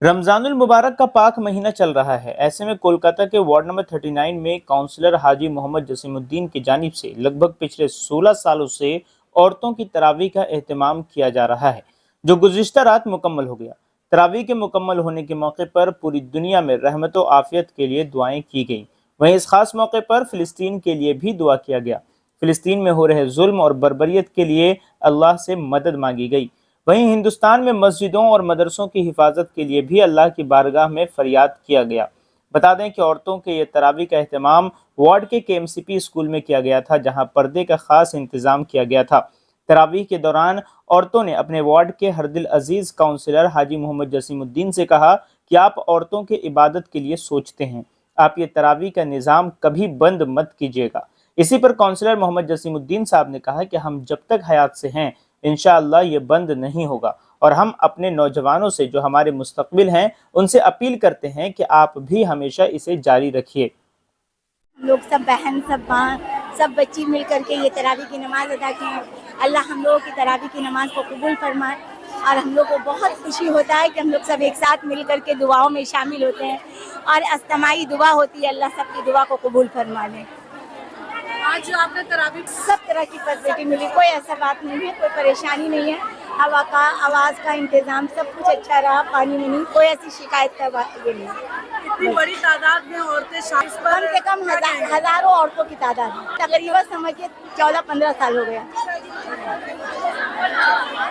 रमजानुल मुबारक का पाक महीना चल रहा है। ऐसे में कोलकाता के वार्ड नंबर 39 में काउंसलर हाजी मोहम्मद जसीमुद्दीन की जानिब से लगभग पिछले 16 सालों से औरतों की तरावी का एहतमाम किया जा रहा है, जो गुज़िश्ता रात मुकम्मल हो गया। तरावी के मुकम्मल होने के मौके पर पूरी दुनिया में रहमत व आफियत के लिए दुआएं की गई। वहीं इस खास मौके पर फ़िलिस्तीन के लिए भी दुआ किया गया। फ़िलिस्तीन में हो रहे जुल्म और बर्बरियत के लिए अल्लाह से मदद मांगी गई। वहीं हिंदुस्तान में मस्जिदों और मदरसों की हिफाजत के लिए भी अल्लाह की बारगाह में फरियाद किया गया। बता दें कि औरतों के ये तरावी का एहतमाम वार्ड के KMCP स्कूल में किया गया था, जहां पर्दे का खास इंतजाम किया गया था। तरावी के दौरान औरतों ने अपने वार्ड के हरदिल अजीज काउंसिलर हाजी मोहम्मद जसीमुद्दीन से कहा कि आप औरतों के इबादत के लिए सोचते हैं, आप ये तरावी का निज़ाम कभी बंद मत कीजिएगा। इसी पर काउंसिलर मोहम्मद जसीमुद्दीन साहब ने कहा कि हम जब तक हयात से हैं इंशाअल्लाह ये बंद नहीं होगा, और हम अपने नौजवानों से जो हमारे मुस्तकबिल हैं उनसे अपील करते हैं कि आप भी हमेशा इसे जारी रखिए। लोग सब बहन, सब माँ, सब बच्ची मिल करके ये तरावी की नमाज़ अदा की। अल्लाह हम लोगों की तरावी की नमाज़ को कबूल फरमाए। और हम लोग को बहुत खुशी होता है कि हम लोग सब एक साथ मिल करके दुआओं में शामिल होते हैं और अस्तमाई दुआ होती है, अल्लाह सबकी दुआ को कबूल फरमा ले। आज जो आपने तरावी सब तरह की फैसिलिटी मिली, कोई ऐसा बात नहीं है, कोई परेशानी नहीं है। हवा का, आवाज़ का इंतज़ाम सब कुछ अच्छा रहा, पानी में नहीं, कोई ऐसी शिकायत का बात ये नहीं। इतनी बड़ी तादाद में औरतें शामिल, कम से कम हजारों औरतों की तादाद है। तकरीबन समझिए 14-15 साल हो गया।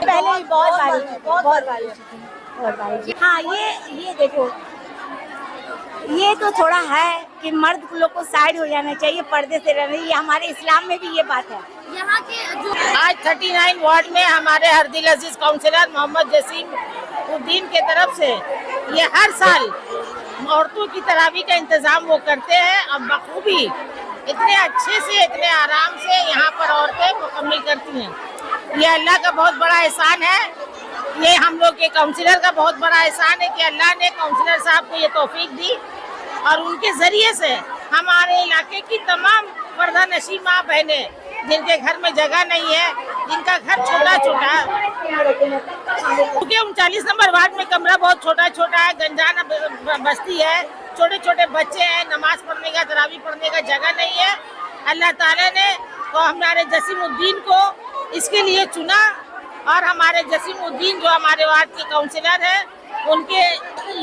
पहले ही बहुत बारिश थी। हाँ, ये देखो, ये तो थोड़ा है कि मर्द लोग को साइड हो जाना चाहिए, पर्दे से रहना। ये हमारे इस्लाम में भी ये बात है। यहाँ के जो आज 39 वार्ड में हमारे हरदिल अजीज काउंसिलर मोहम्मद जसीमुद्दीन के तरफ से ये हर साल औरतों की तरावी का इंतजाम वो करते हैं और बखूबी इतने अच्छे से, इतने आराम से यहाँ पर औरतें मुकम्मल करती हैं। ये अल्लाह का बहुत बड़ा एहसान है, ये हम लोग के काउंसिलर का बहुत बड़ा एहसान है कि अल्लाह ने काउंसिलर साहब को ये तौफीक दी और उनके जरिए से हमारे इलाके की तमाम पर्दा नशी माँ बहनें जिनके घर में जगह नहीं है, जिनका घर छोटा छोटा, क्योंकि 39 नंबर वार्ड में कमरा बहुत छोटा छोटा है, गंजाना बस्ती है, छोटे छोटे बच्चे हैं, नमाज पढ़ने का, तरावी पढ़ने का जगह नहीं है। अल्लाह ताला ने तो हमारे जसीमुद्दीन को इसके लिए चुना और हमारे जसीमुद्दीन जो हमारे वार्ड के काउंसिलर हैं उनके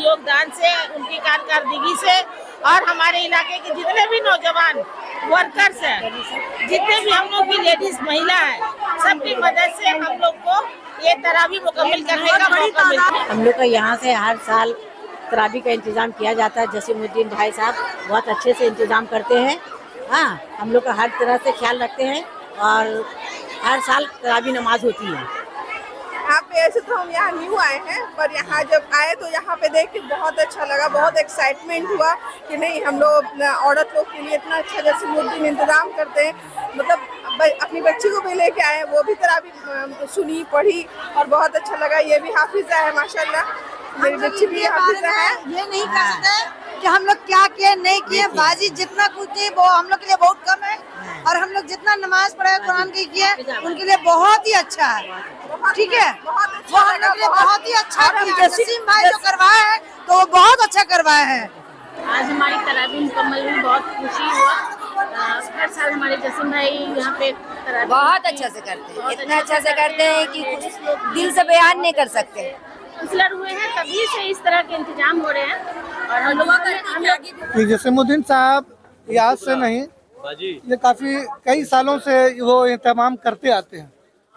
योगदान से, उनकी कारकर्दगी से और हमारे इलाके के जितने भी नौजवान वर्कर्स हैं, जितने भी हम लोग की लेडीज महिला है, सबकी मदद से हम लोग को ये तरावी मुकम्मल करने का मौका मिलता है। हम लोग का यहाँ से हर साल तरावी का इंतजाम किया जाता है। जसीमुद्दीन भाई साहब बहुत अच्छे से इंतजाम करते हैं। हाँ, हम लोग का हर तरह से ख्याल रखते हैं और हर साल तरावी नमाज होती है। यहाँ पे ऐसे तो हम यहाँ न्यू आए हैं, पर यहाँ जब आए तो यहाँ पे देख के बहुत अच्छा लगा, बहुत एक्साइटमेंट हुआ कि नहीं, हम लोग औरत लोग के लिए इतना अच्छा जसीमुद्दीन इंतजाम करते हैं। मतलब अपनी बच्ची को भी लेके आए, वो भी तरावी सुनी, पढ़ी और बहुत अच्छा लगा। ये भी हाफिजा है माशाल्लाह, मेरी बच्ची भी हाफिजा है। ये नहीं कह सकते कि हम लोग क्या किए नहीं किए, बाजी जितना कुछ किए वो हम लोग के लिए बहुत कम है, और हम लोग जितना नमाज पढ़े कुरान की किए उनके लिए बहुत ही अच्छा है। ठीक है, वो हम लोग के लिए बहुत ही अच्छा है। जसीम भाई जो करवाए हैं तो वो बहुत अच्छा करवाए हैं। आज हमारी तरावी मुकम्मल हुई, बहुत खुशी हुआ। हर साल हमारे जसीम भाई यहाँ पे तरावी बहुत अच्छा से करते हैं, इतना अच्छा से करते हैं कि कुछ दिल से बयान नहीं कर सकते। काउंसलर हुए हैं तभी से इस तरह के इंतजाम हो रहे हैं और हम लोग जसीमुद्दीन साहब याद से नहीं, ये काफ़ी कई सालों से वो एहतमाम करते आते हैं।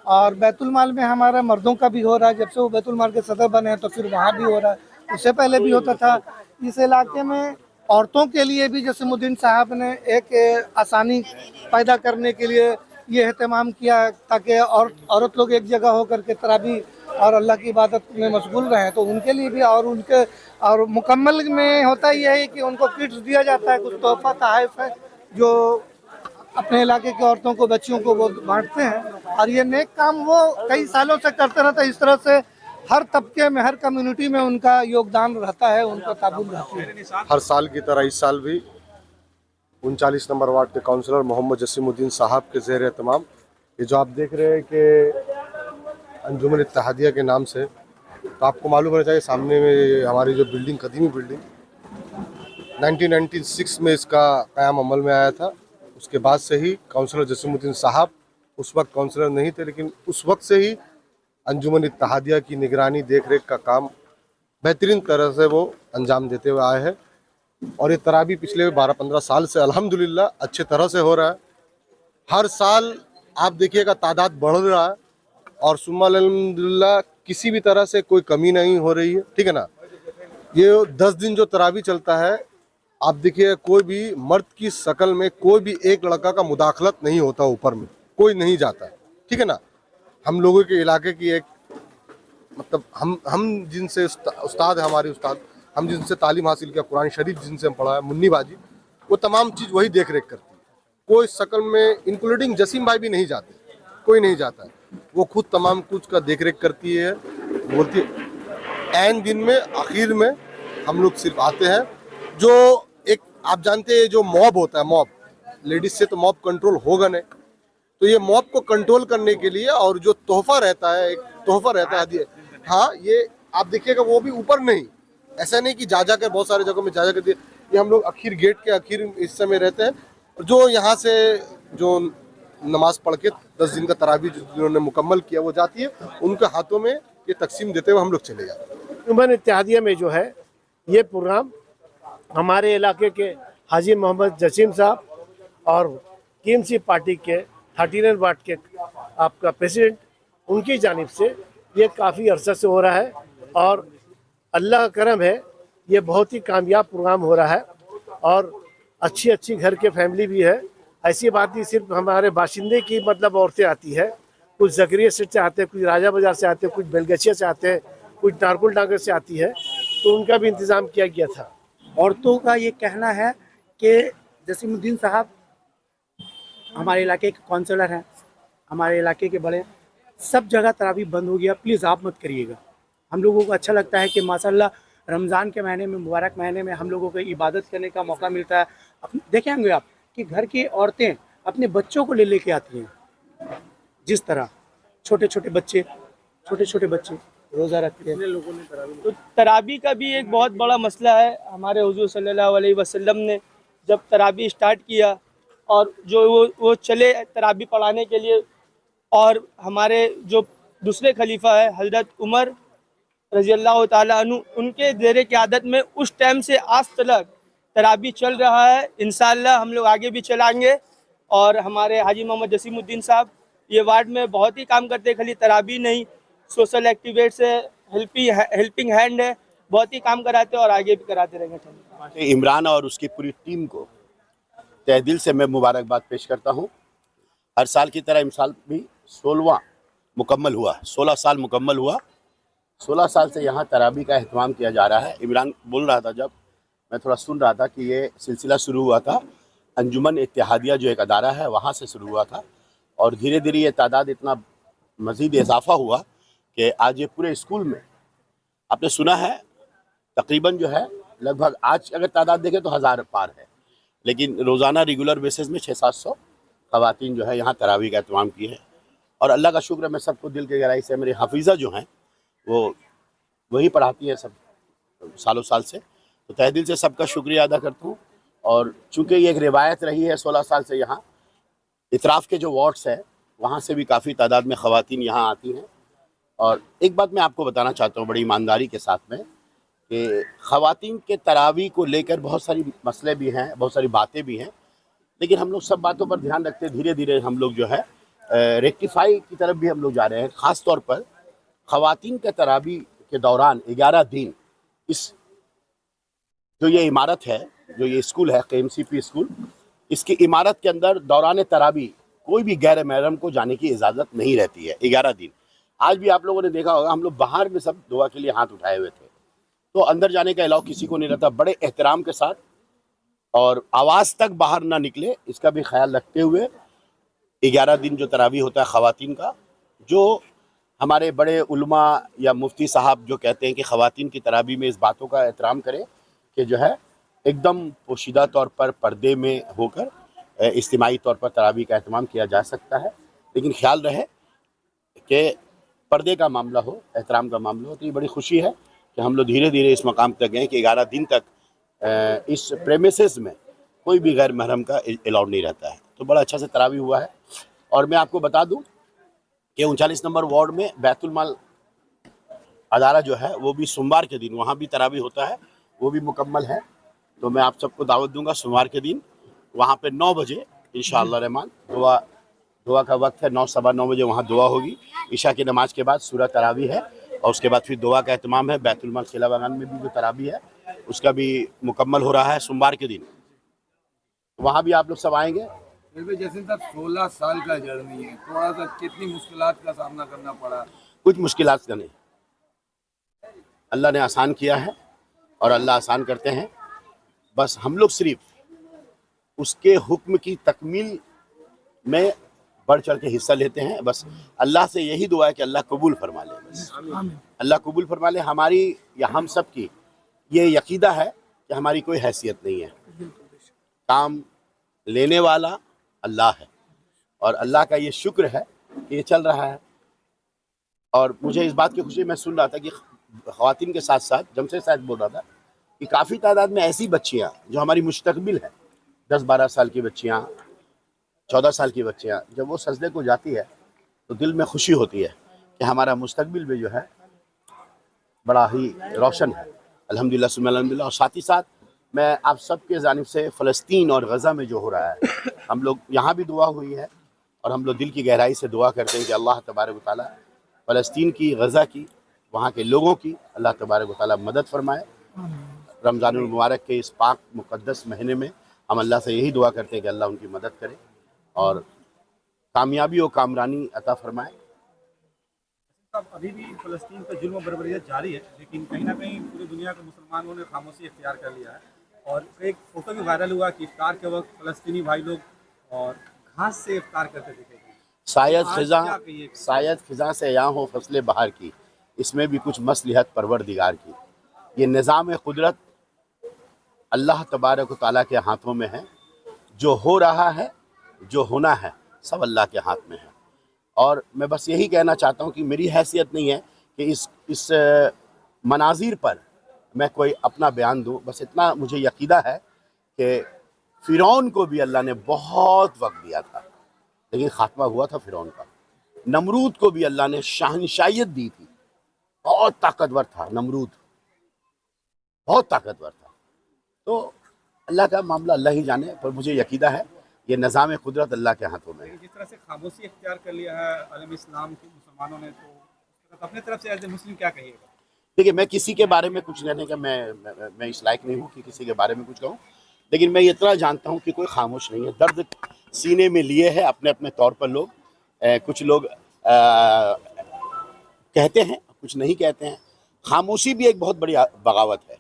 और बैतुल माल में हमारा मर्दों का भी हो रहा है, जब से वो बैतुल माल के सदर बने हैं तो फिर वहाँ भी हो रहा है, उससे पहले भी होता था। इस इलाके में औरतों के लिए भी जसीमुद्दीन साहब ने एक आसानी पैदा करने के लिए ये एहतमाम किया ताकि औरत लोग एक जगह हो करके तरावी और अल्लाह की इबादत में मशगूल रहें, तो उनके लिए भी और उनके और मुकम्मल में होता यह है कि उनको किट्स दिया जाता है, कुछ तोहफा तोहफ़ है जो अपने इलाके की औरतों को, बच्चियों को वो बांटते हैं। और ये नेक काम वो कई सालों से करते रहते हैं। इस तरह से हर तबके में, हर कम्युनिटी में उनका योगदान रहता है, उनका ताबून रहती है। हर साल की तरह इस साल भी 39 नंबर वार्ड के काउंसलर मोहम्मद जसीमुद्दीन साहब के ज़ेर एहतमाम ये जो आप देख रहे हैं कि अंजुमन इत्तेहादिया के नाम से तो आपको मालूम होना चाहिए सामने में हमारी जो बिल्डिंग, कदीमी बिल्डिंग 1996 में इसका क़याम अमल में आया था। उसके बाद से ही काउंसलर जसीमुद्दीन साहब उस वक्त काउंसलर नहीं थे, लेकिन उस वक्त से ही अंजुमन इत्तेहादिया की निगरानी देख रेख का काम बेहतरीन तरह से वो अंजाम देते हुए आए हैं। और ये तरावी पिछले 12-15 साल से अल्हम्दुलिल्लाह अच्छे तरह से हो रहा है। हर साल आप देखिएगा तादाद बढ़ रहा है और सुम्मा अल्हम्दुलिल्लाह किसी भी तरह से कोई कमी नहीं हो रही है, ठीक है ना। ये 10 दिन जो तरावी चलता है, आप देखिए कोई भी मर्द की शकल में कोई भी एक लड़का का मुदाखलत नहीं होता, ऊपर में कोई नहीं जाता है, ठीक है ना। हम लोगों के इलाके की एक मतलब हम जिनसे उस्ताद है, हमारे उस्ताद, हम जिनसे तालीम हासिल किया, कुरान शरीफ जिनसे हम पढ़ा है, मुन्नी बाजी, वो तमाम चीज़ वही देख रेख करती है। कोई शकल में इंक्लूडिंग जसीम भाई भी नहीं जाते, कोई नहीं जाता है, वो खुद तमाम कुछ का देख रेख करती है। बोलती है ऐन दिन में आखिर में हम लोग सिर्फ आते हैं। जो एक आप जानते हैं जो मॉब होता है, मॉब लेडीज से तो मॉब कंट्रोल होगा नहीं, तो ये मॉब को कंट्रोल करने के लिए और जो तोहफा रहता है, एक तोहफा रहता है, हाँ ये आप देखिएगा वो भी ऊपर नहीं, ऐसा नहीं कि जा कर बहुत सारे जगहों में जा कर दिए। ये हम लोग आखिर गेट के आखिर हिस्से में रहते हैं। जो यहाँ से जो नमाज पढ़ के 10 दिन का तरावी जिन्होंने मुकम्मल किया वो जाती है, उनके हाथों में ये तकसीम देते हुए हम लोग चले जाते हैं। अंजुमन इत्तेहादिया में जो है ये प्रोग्राम हमारे इलाके के हाजी मोहम्मद जसीम साहब और केएमसी पार्टी के 39 वार्ड के आपका प्रेसिडेंट, उनकी जानिब से ये काफ़ी अरसा से हो रहा है और अल्लाह का करम है, ये बहुत ही कामयाब प्रोग्राम हो रहा है और अच्छी अच्छी घर के फैमिली भी है। ऐसी बात नहीं सिर्फ हमारे बाशिंदे की मतलब औरतें आती है, कुछ जकरिया सेट से आते हैं, कुछ राजा बाजार से आते हैं, कुछ बेलगछिया से आते हैं, कुछ नारकुल डागर से आती है, तो उनका भी इंतज़ाम किया गया था। औरतों का ये कहना है कि जसीमुद्दीन साहब हमारे इलाके के काउंसलर हैं, हमारे इलाके के बड़े, सब जगह तरावी बंद हो गया, प्लीज़ आप मत करिएगा। हम लोगों को अच्छा लगता है कि माशाल्लाह रमज़ान के महीने में, मुबारक महीने में हम लोगों को इबादत करने का मौका मिलता है। देखेंगे आप कि घर की औरतें अपने बच्चों को लेके आती हैं, जिस तरह छोटे छोटे बच्चे रोज़ा रखते हैं। लोगों ने तो तरावी का भी एक बहुत बड़ा मसला है। हमारे हुजूर सल्लल्लाहु अलैहि वसल्लम ने जब तरावी स्टार्ट किया और जो वो चले तरावी पढ़ाने के लिए, और हमारे जो दूसरे खलीफा है हज़रत उमर रज़ी अल्लाह ताला अन्हु, उनके ज़ेरे क़यादत में उस टाइम से आज तक तरावी चल रहा है। इंशाअल्लाह हम लोग आगे भी चलाएंगे। और हमारे हाजी मोहम्मद जसीमुद्दीन साहब ये वार्ड में बहुत ही काम करते हैं, खाली तरावी नहीं, सोशल एक्टिविटीज़ है, हेल्पिंग हैंड है, बहुत ही काम कराते हैं और आगे भी कराते रहेंगे। इमरान और उसकी पूरी टीम को तहे दिल से मैं मुबारकबाद पेश करता हूँ। हर साल की तरह इस साल भी 16वां मुकम्मल हुआ, 16 साल मुकम्मल हुआ। 16 साल से यहाँ तरावी का अहतमाम किया जा रहा है। इमरान बोल रहा था, जब मैं थोड़ा सुन रहा था कि ये सिलसिला शुरू हुआ था अंजुमन इत्तेहादिया जो एक अदारा है वहाँ से शुरू हुआ था, और धीरे धीरे ये तादाद इतना मज़ीद इजाफा हुआ कि आज ये पूरे स्कूल में आपने सुना है तकरीबन जो है लगभग, आज अगर तादाद देखें तो 1000 पार है, लेकिन रोज़ाना रेगुलर बेसिस में 600-700 ख़वातीन जो है यहाँ तरावी का अहतमाम किए हैं। और अल्लाह का शुक्र है, मैं सबको दिल के गहराई से, मेरे हाफिज़ा जो हैं वो वही पढ़ाती हैं सब सालों साल से, तो तहे दिल से सबका शुक्रिया अदा करता हूँ। और चूँकि ये एक रिवायत रही है 16 साल से, यहाँ इतराफ़ के जो वार्ड्स है वहाँ से भी काफ़ी तादाद में ख़वातीन यहाँ आती हैं। और एक बात मैं आपको बताना चाहता हूँ बड़ी ईमानदारी के साथ में कि ख़वातीन के तरावी को लेकर बहुत सारी मसले भी हैं, बहुत सारी बातें भी हैं, लेकिन हम लोग सब बातों पर ध्यान रखते धीरे धीरे हम लोग जो है रेक्टिफाई की तरफ भी हम लोग जा रहे हैं। ख़ास तौर पर ख़वातीन के तरावी के दौरान 11 दिन इस जो ये इमारत है, जो ये स्कूल है KMCP स्कूल, इसकी इमारत के अंदर दौरान तरावी कोई भी गैर महरम को जाने की इजाज़त नहीं रहती है 11 दिन। आज भी आप लोगों ने देखा होगा, हम लोग बाहर में सब दुआ के लिए हाथ उठाए हुए थे, तो अंदर जाने का अलाउ किसी को नहीं रहता। बड़े एहतराम के साथ और आवाज़ तक बाहर ना निकले, इसका भी ख्याल रखते हुए 11 दिन जो तरावी होता है ख़वातीन का, जो हमारे बड़े उलमा या मुफ्ती साहब जो कहते हैं कि ख़वातीन की तरावी में इस बातों का एहतराम करें कि जो है एकदम पोशीदा तौर पर पर्दे में होकर इज्तिमाई तौर पर तरावी का एहतमाम किया जा सकता है, लेकिन ख्याल रहे कि पर्दे का मामला हो, एहतराम का मामला हो, तो ये बड़ी खुशी है कि हम लोग धीरे धीरे इस मकाम तक गए कि 11 दिन तक इस प्रेमिसेस में कोई भी गैर महरम का अलाउड नहीं रहता है। तो बड़ा अच्छा से तरावी हुआ है। और मैं आपको बता दूं कि 39 नंबर वार्ड में बैतुल माल अदारा जो है वो भी सोमवार के दिन वहाँ भी तरावी होता है, वो भी मुकम्मल है। तो मैं आप सबको दावत दूंगा सोमवार के दिन वहाँ पे 9 बजे इंशाअल्लाह रहमान दुआ का वक्त है। 9 सवा 9 बजे वहाँ दुआ होगी। ईशा की नमाज के बाद सूरह तरावी है और उसके बाद फिर दुआ का एहतमाम है। बैतुल माल किला बागान में भी जो तरावी है उसका भी मुकम्मल हो रहा है सोमवार के दिन। वहाँ भी आप लोग सब आएंगे। जैसे साहब 16 साल का जर्नी है, थोड़ा सा कितनी मुश्किलात का सामना करना पड़ा? कुछ मुश्किलात का नहीं, अल्लाह ने आसान किया है और अल्लाह आसान करते हैं। बस हम लोग सिर्फ उसके हुक्म की तकमील में बढ़ चढ़ के हिस्सा लेते हैं। बस अल्लाह से यही दुआ है कि अल्लाह कबूल फरमा ले, बस अल्लाह कबूल फरमा ले। हमारी या हम सब की ये यकीदा है कि हमारी कोई हैसियत नहीं है, काम लेने वाला अल्लाह है और अल्लाह का ये शुक्र है कि ये चल रहा है। और मुझे इस बात की खुशी, मैं सुन रहा था कि ख़वातीन के साथ साथ जमशेद साहब बोल रहा था कि काफ़ी तादाद में ऐसी बच्चियाँ जो हमारी मुस्तकबिल है, 10-12 साल की बच्चियाँ, 14 साल की बच्चियाँ, जब वो सजदे को जाती है तो दिल में खुशी होती है कि हमारा मुस्तकबिल भी जो है बड़ा ही रोशन है। अल्हम्दुलिल्लाह सुम्मा अल्हम्दुलिल्लाह। और साथ ही साथ मैं आप सब के जानिब से फ़लस्तीन और गज़ा में जो हो रहा है, हम लोग यहाँ भी दुआ हुई है और हम लोग दिल की गहराई से दुआ करते हैं कि अल्लाह तबारक व तआला फ़लस्तीन की, गज़ा की, वहाँ के लोगों की अल्लाह तबारक व तआला मदद फरमाए। रमज़ानुल मुबारक के इस पाक मुक़द्दस महीने में हम अल्लाह से यही दुआ करते हैं कि अल्लाह उनकी मदद करे और कामयाबी और कामरानी अता फरमाए। अभी भी फ़लस्तीन पर जुल्म बर्बरियत जारी है, लेकिन कहीं ना कहीं पूरी दुनिया के मुसलमानों ने खामोशी इख्तियार कर लिया है। और एक फ़ोटो भी वायरल हुआ कि इफ्तार के वक्त फ़लस्तीनी भाई लोग और घास से इफ्तार करते दिखे। शायद ख़िज़ा से यहाँ हो फसले बहार की, इसमें भी कुछ मसलिहत परवरदिगार की। ये निज़ाम कुदरत अल्लाह तबारक व तआला के हाथों में है। जो हो रहा है, जो होना है, सब अल्लाह के हाथ में है। और मैं बस यही कहना चाहता हूँ कि मेरी हैसियत नहीं है कि इस मनाजिर पर मैं कोई अपना बयान दूँ। बस इतना मुझे यकीदा है कि फ़िरौन को भी अल्लाह ने बहुत वक्त दिया था, लेकिन ख़ात्मा हुआ था फ़िरौन का। नमरूद को भी अल्लाह ने शहनशाहियत दी थी, बहुत ताकतवर था नमरूद, बहुत ताकतवर था। तो अल्लाह का मामला अल्लाह ही जाने, पर मुझे यकीदा है ये निज़ाम कुदरत अल्लाह के हाथों में है। जिस तरह से खामोशी इख्तियार कर लिया है आलम इस्लाम के मुसलमानों ने, तो अपने तरफ से एज ए मुस्लिम क्या कहिएगा? देखिए, मैं किसी के बारे में कुछ कहने का मैं इस लायक नहीं हूँ कि किसी के बारे में कुछ कहूँ, लेकिन मैं इतना जानता हूँ कि कोई खामोश नहीं है। दर्द सीने में लिए है अपने अपने तौर पर लोग। कुछ लोग कहते हैं, कुछ नहीं कहते हैं। खामोशी भी एक बहुत बड़ी बगावत है,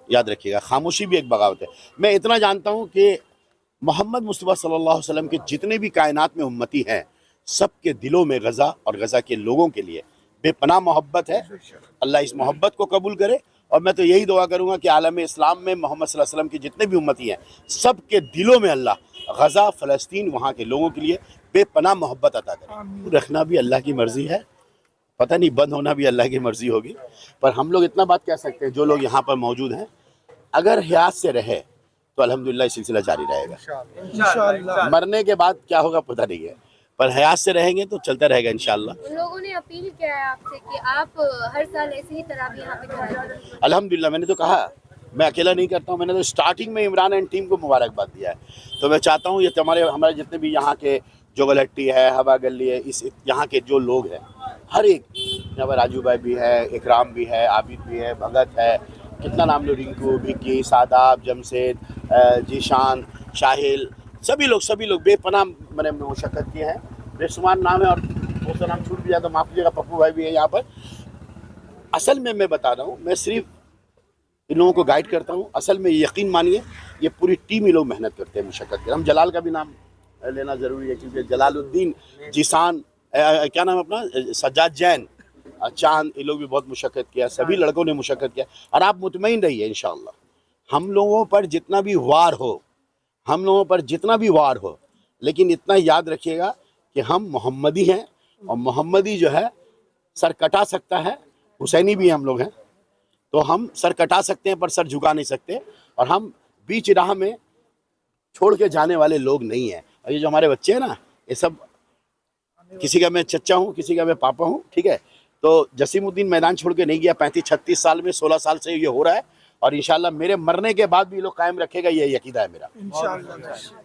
याद रखिएगा, खामोशी भी एक बगावत है। मैं इतना जानता हूँ कि मोहम्मद मुस्तफ़ा सल्लल्लाहु अलैहि वसल्लम के जितने भी कायनात में उम्मती हैं, सबके दिलों में गज़ा और गज़ा के लोगों के लिए बेपनाह मोहब्बत है। अल्लाह इस मोहब्बत को कबूल करे। और मैं तो यही दुआ करूँगा कि आलम इस्लाम में मोहम्मद सल्लल्लाहु अलैहि वसल्लम के जितने भी उम्मती हैं, सबके दिलों में अल्लाह गज़ा, फ़लस्तीन, वहाँ के लोगों के लिए बेपनाह मोहब्बत अता करे। रखना भी अल्लाह की मर्ज़ी है, पता नहीं बंद होना भी अल्लाह की मर्ज़ी होगी। पर हम लोग इतना बात कह सकते हैं, जो लोग यहाँ पर मौजूद हैं, अगर हियात से रहे तो अल्हम्दुलिल्लाह सिलसिला जारी रहेगा। इंशाअल्लाह। मरने के बाद क्या होगा पता नहीं है, पर हयात से रहेंगे तो चलता रहेगा इंशाअल्लाह। लोगों ने अपील किया है आपसे कि आप हर साल ऐसे ही तरावी यहाँ पे कराएं। अल्हम्दुलिल्लाह, मैंने तो कहा मैं अकेला नहीं करता हूँ। मैंने तो स्टार्टिंग में इमरान एंड टीम को मुबारकबाद दिया है। तो मैं चाहता हूँ ये हमारे जितने भी यहाँ के जोगलहट्टी है, हवा गली है, इस यहाँ के जो लोग हैं, हर एक यहाँ पर राजू भाई भी है, इकराम भी है, आबिद भी है, भगत है, कितना नाम लो, रिंकू, विक्की, सादाब, जमशेद, जीशान, शाहिल, सभी लोग बेपनाह मैंने मुशक्कत किए हैं। बेशुमार नाम है और बहुत सा नाम छूट भी जाता, माफ़ कीजिएगा। पप्पू भाई भी है यहाँ पर। असल में मैं बता रहा हूँ, मैं सिर्फ इन लोगों को गाइड करता हूँ। असल में यकीन मानिए ये पूरी टीम ही लोग मेहनत करते हैं, मुशक्कत करते हैं। हम जलाल का भी नाम लेना ज़रूरी है, क्योंकि जलालुद्दीन, जीशान, क्या नाम अपना, सज्जाद जैन, चांद, ये लोग भी बहुत मुशक्कत किया। सभी लड़कों ने मुशक्कत किया। और आप मुतमईन रहिए, इंशाअल्लाह हम लोगों पर जितना भी वार हो, लेकिन इतना याद रखिएगा कि हम मोहम्मदी हैं, और मोहम्मदी जो है सर कटा सकता है, हुसैनी भी हम लोग हैं, तो हम सर कटा सकते हैं पर सर झुका नहीं सकते, और हम बीच राह में छोड़ के जाने वाले लोग नहीं हैं। और ये जो हमारे बच्चे हैं ना, ये सब किसी का मैं चचा हूँ, किसी का मैं पापा हूँ, ठीक है। तो जसीमुद्दीन मैदान छोड़ के नहीं गया, 35-36 साल में 16 साल से ये हो रहा है, और इंशाल्लाह मेरे मरने के बाद भी लोग कायम रखेगा, ये यकीदा है मेरा इंशाल्लाह।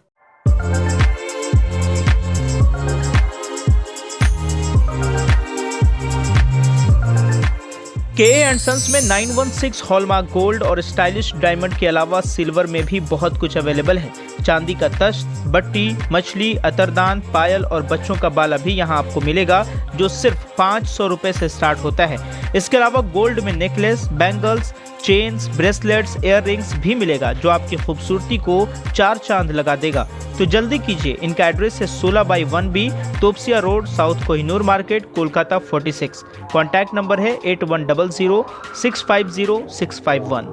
के सन्स में 916 हॉलमार्क गोल्ड और स्टाइलिश डायमंड के अलावा सिल्वर में भी बहुत कुछ अवेलेबल है। चांदी का तश्त, बट्टी, मछली, अतरदान, पायल और बच्चों का बाला भी यहाँ आपको मिलेगा, जो सिर्फ 500 रुपए से स्टार्ट होता है। इसके अलावा गोल्ड में necklace, bangles, chains, bracelets, ear rings भी मिलेगा, जो आपकी खूबसूरती को 4 चांद लगा देगा। तो जल्दी कीजिए, इनका एड्रेस है 16/1B Topsia road, south Kohinoor market, Kolkata 46। Contact number है 8100 650 651।